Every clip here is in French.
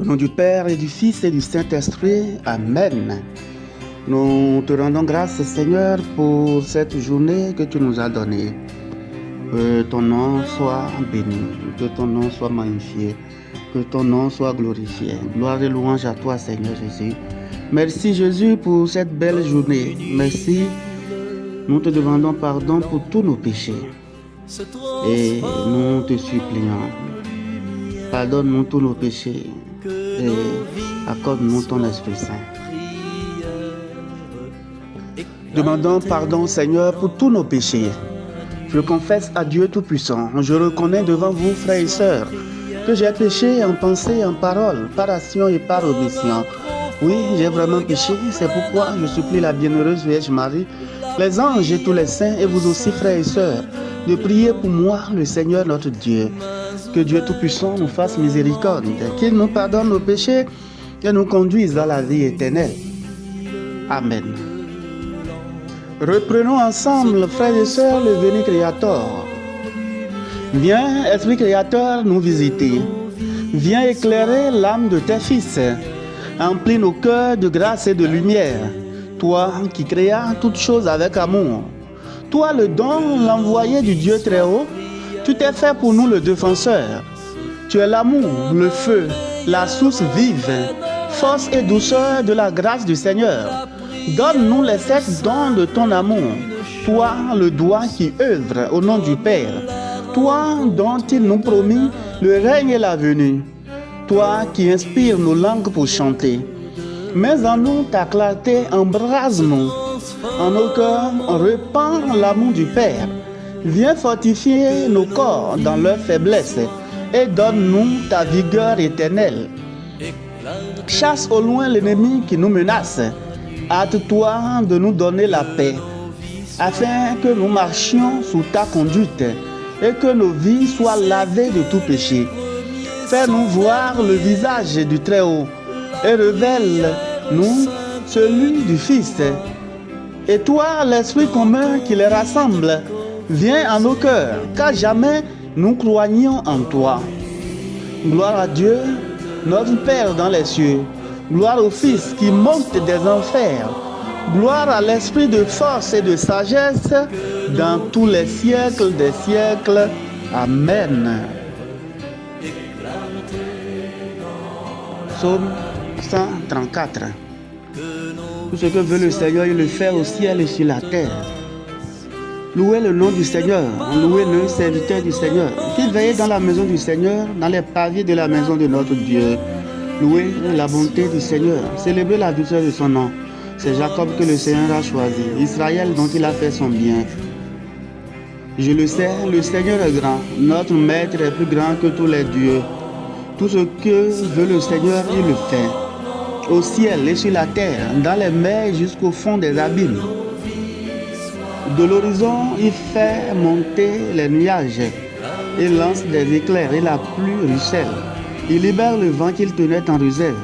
Au nom du Père et du Fils et du Saint-Esprit, Amen. Nous te rendons grâce, Seigneur, pour cette journée que tu nous as donnée. Que ton nom soit béni, que ton nom soit magnifié, que ton nom soit glorifié. Gloire et louange à toi, Seigneur Jésus. Merci, Jésus, pour cette belle journée. Merci. Nous te demandons pardon pour tous nos péchés. Et nous te supplions. Pardonne-nous tous nos péchés et accorde-nous ton Esprit Saint. Demandons pardon, Seigneur, pour tous nos péchés. Je confesse à Dieu Tout-Puissant. Je reconnais devant vous, frères et sœurs, que j'ai péché en pensée, en parole, par action et par omission. Oui, j'ai vraiment péché. C'est pourquoi je supplie la bienheureuse Vierge Marie, les anges et tous les saints, et vous aussi, frères et sœurs, de prier pour moi, le Seigneur notre Dieu. Que Dieu Tout-Puissant nous fasse miséricorde, qu'il nous pardonne nos péchés et nous conduise dans la vie éternelle. Amen. Reprenons ensemble, frères et sœurs, le Veni Creator. Viens, Esprit Créateur, nous visiter. Viens éclairer l'âme de tes fils. Emplis nos cœurs de grâce et de lumière. Toi qui créas toutes choses avec amour. Toi le don, l'envoyé du Dieu très haut, tu t'es fait pour nous le défenseur. Tu es l'amour, le feu, la source vive, force et douceur de la grâce du Seigneur. Donne-nous les 7 dons de ton amour. Toi, le doigt qui œuvre au nom du Père. Toi, dont il nous promit le règne et la venue. Toi qui inspires nos langues pour chanter. Mets en nous ta clarté, embrase-nous. En nos cœurs, repends l'amour du Père. Viens fortifier nos corps dans leur faiblesse et donne-nous ta vigueur éternelle. Chasse au loin l'ennemi qui nous menace. Hâte-toi de nous donner la paix, afin que nous marchions sous ta conduite et que nos vies soient lavées de tout péché. Fais-nous voir le visage du Très-Haut et révèle-nous celui du Fils. Et toi, l'Esprit commun qui les rassemble, viens en nos cœurs, car jamais nous croyons en toi. Gloire à Dieu, notre Père dans les cieux. Gloire au Fils qui monte des enfers. Gloire à l'Esprit de force et de sagesse dans tous les siècles des siècles. Amen. Psaume 134. Tout ce que veut le Seigneur, il le fait au ciel et sur la terre. Louez le nom du Seigneur, louez le serviteur du Seigneur, qui veille dans la maison du Seigneur, dans les pavés de la maison de notre Dieu. Louez la bonté du Seigneur, célébrez la victoire de son nom. C'est Jacob que le Seigneur a choisi, Israël dont il a fait son bien. Je le sais, le Seigneur est grand, notre Maître est plus grand que tous les dieux. Tout ce que veut le Seigneur, il le fait. Au ciel et sur la terre, dans les mers jusqu'au fond des abîmes. De l'horizon, il fait monter les nuages. Il lance des éclairs et la pluie ruisselle. Il libère le vent qu'il tenait en réserve.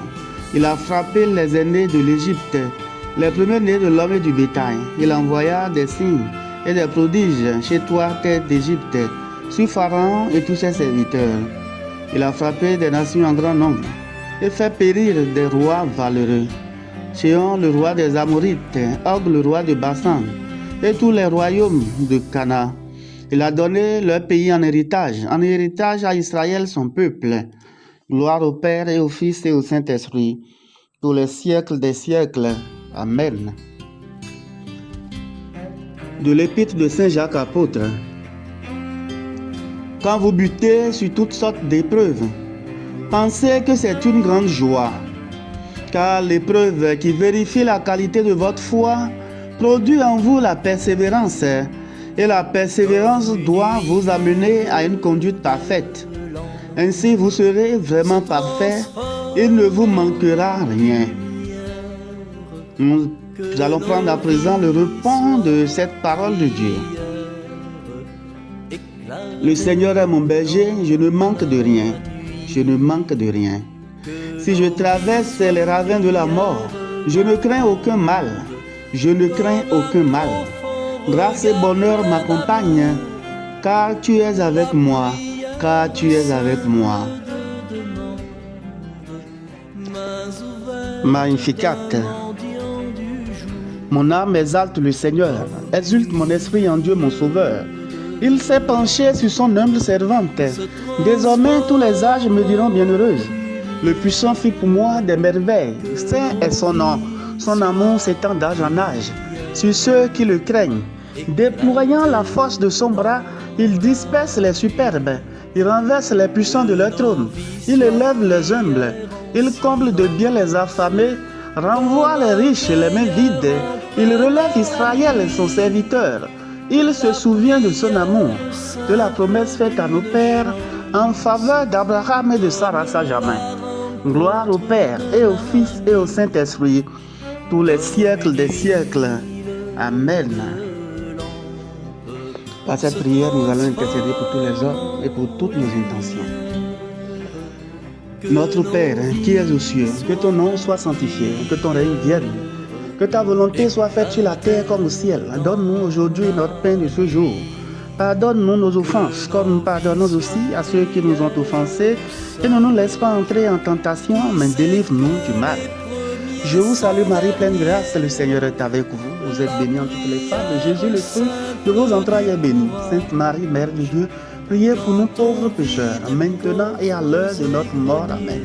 Il a frappé les aînés de l'Égypte, les premiers-nés de l'homme et du bétail. Il envoya des signes et des prodiges chez toi, tête d'Égypte, sur Pharaon et tous ses serviteurs. Il a frappé des nations en grand nombre et fait périr des rois valeureux. Séon, le roi des Amorites, Og, le roi de Bassan, et tous les royaumes de Cana. Il a donné leur pays en héritage à Israël son peuple. Gloire au Père et au Fils et au Saint-Esprit, tous les siècles des siècles. Amen. De l'épître de Saint Jacques apôtre. Quand vous butez sur toutes sortes d'épreuves, pensez que c'est une grande joie, car l'épreuve qui vérifie la qualité de votre foi produit en vous la persévérance, et la persévérance doit vous amener à une conduite parfaite. Ainsi vous serez vraiment parfait, il ne vous manquera rien. Nous allons prendre à présent le repos de cette parole de Dieu. Le Seigneur est mon berger, je ne manque de rien. Je ne manque de rien. Si je traverse les ravins de la mort, je ne crains aucun mal. Je ne crains aucun mal. Grâce et bonheur m'accompagnent, car tu es avec moi, car tu es avec moi. Magnificat. Mon âme exalte le Seigneur, exulte mon esprit en Dieu mon Sauveur. Il s'est penché sur son humble servante. Désormais tous les âges me diront bienheureuse. Le puissant fit pour moi des merveilles. Saint est son nom. Son amour s'étend d'âge en âge sur ceux qui le craignent. Déployant la force de son bras, il disperse les superbes. Il renverse les puissants de leur trône. Il élève les humbles. Il comble de bien les affamés, renvoie les riches et les mains vides. Il relève Israël, son serviteur. Il se souvient de son amour, de la promesse faite à nos pères en faveur d'Abraham et de Sarah sa jamais. Gloire au Père et au Fils et au Saint-Esprit, tous les siècles des siècles. Amen. Par cette prière, nous allons intercéder pour tous les hommes et pour toutes nos intentions. Notre Père, qui es aux cieux, que ton nom soit sanctifié, que ton règne vienne, que ta volonté soit faite sur la terre comme au ciel. Donne-nous aujourd'hui notre pain de ce jour. Pardonne-nous nos offenses, comme nous pardonnons aussi à ceux qui nous ont offensés, et ne nous laisse pas entrer en tentation, mais délivre-nous du mal. Je vous salue Marie, pleine de grâce, le Seigneur est avec vous. Vous êtes bénie en toutes les femmes, et Jésus, le fruit de vos entrailles, est béni. Sainte Marie, Mère de Dieu, priez pour nous pauvres pécheurs, maintenant et à l'heure de notre mort. Amen.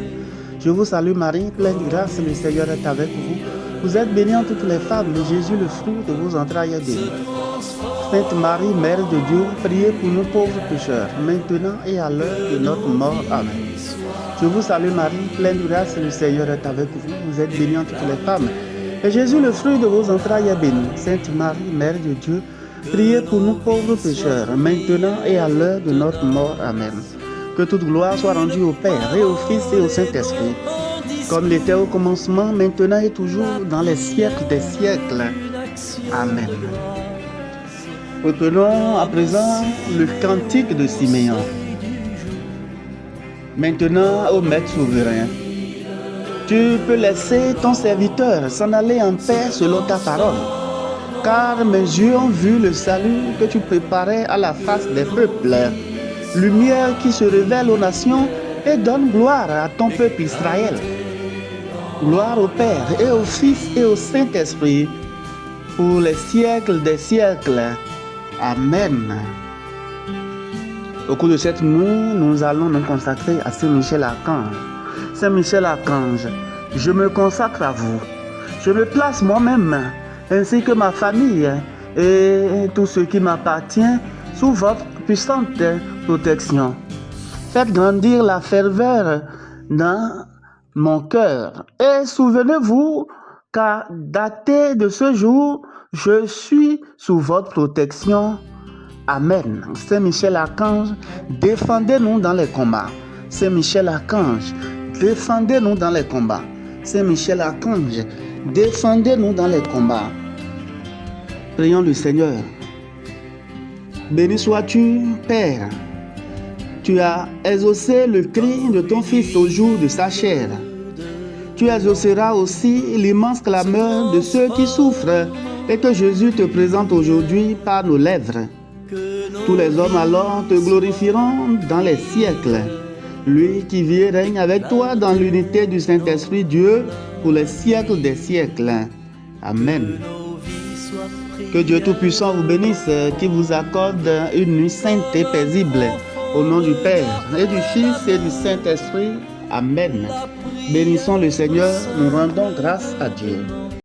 Je vous salue Marie, pleine de grâce, le Seigneur est avec vous. Vous êtes bénie en toutes les femmes, et Jésus, le fruit de vos entrailles, est béni. Sainte Marie, Mère de Dieu, priez pour nous pauvres pécheurs, maintenant et à l'heure de notre mort. Amen. Je vous salue Marie, pleine de grâce, le Seigneur est avec vous. Vous êtes bénie en toutes les femmes, et Jésus, le fruit de vos entrailles, est béni. Sainte Marie, Mère de Dieu, priez pour nous pauvres pécheurs, maintenant et à l'heure de notre mort. Amen. Que toute gloire soit rendue au Père et au Fils et au Saint-Esprit, comme il était au commencement, maintenant et toujours, dans les siècles des siècles. Amen. Reprenons à présent le cantique de Siméon. Maintenant, ô Maître souverain, tu peux laisser ton serviteur s'en aller en paix selon ta parole, car mes yeux ont vu le salut que tu préparais à la face des peuples, lumière qui se révèle aux nations et donne gloire à ton peuple Israël. Gloire au Père et au Fils et au Saint-Esprit, pour les siècles des siècles. Amen. Au cours de cette nuit, nous allons nous consacrer à Saint Michel Archange. Saint Michel Archange, je me consacre à vous. Je me place moi-même, ainsi que ma famille et tout ce qui m'appartient, sous votre puissante protection. Faites grandir la ferveur dans mon cœur. Et souvenez-vous qu'à dater de ce jour, je suis sous votre protection. Amen. Saint Michel Archange, défendez-nous dans les combats. Saint Michel Archange, défendez-nous dans les combats. Saint Michel Archange, défendez-nous dans les combats. Prions le Seigneur. Béni sois-tu, Père. Tu as exaucé le cri de ton Fils au jour de sa chair. Tu exauceras aussi l'immense clameur de ceux qui souffrent et que Jésus te présente aujourd'hui par nos lèvres. Tous les hommes alors te glorifieront dans les siècles. Lui qui vit et règne avec toi dans l'unité du Saint-Esprit Dieu pour les siècles des siècles. Amen. Que Dieu Tout-Puissant vous bénisse, qui vous accorde une nuit sainte et paisible. Au nom du Père et du Fils et du Saint-Esprit. Amen. Bénissons le Seigneur, nous rendons grâce à Dieu.